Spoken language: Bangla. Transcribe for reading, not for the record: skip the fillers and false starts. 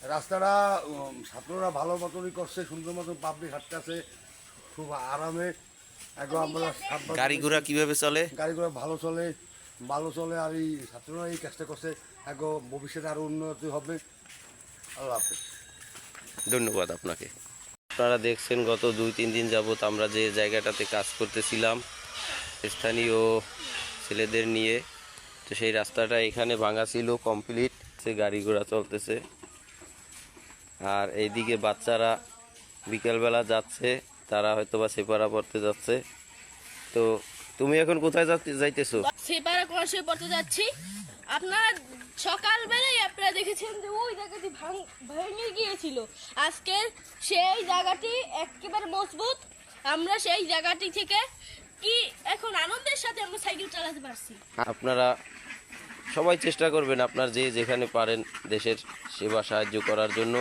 রাস্তাটা ছাত্ররা ভালো মতনই করছে, সুন্দর মতন পাবলিক হাঁটতেছে খুব আরামে। একদম আমরা গাড়ি ঘোড়া কিভাবে চলে? গাড়িগুলো ভালো চলে, ভালো চলে। আর এই ছাত্ররা এই কাজটা করছে, একদম ভবিষ্যতে আরও উন্নতি হবে। আল্লাহ হাফেজ। ধন্যবাদ আপনাকে। আপনারা দেখছেন গত 2-3 দিন যাবত আমরা যে জায়গাটাতে কাজ করতেছিলাম স্থানীয় ছেলেদের নিয়ে, তো সেই রাস্তাটা এখানে ভাঙা ছিল, কমপ্লিট সে গাড়ি ঘোড়া চলতেছে। আর এইদিকে বাচ্চারা বিকেলবেলা যাচ্ছে, তারা হয়তো বা সেপারা পড়তে যাচ্ছে। তো তুমি এখন কোথায় যাইতেছো? সেপারা ক্লাসে পড়তে যাচ্ছি। আপনারা সকালবেলায় আপনারা দেখেছেন যে ওই জায়গাটি ভেঙে গিয়েছিল। আজকে সেই জায়গাটি একেবারে মজবুত। আমরা সেই জায়গাটি থেকে কি এখন আনন্দের সাথে আমরা সাইকেল চালাতে পারছি। আপনারা সবাই চেষ্টা করবেন আপনার যে যেখানে পারেন দেশের সেবা সাহায্য করার জন্য।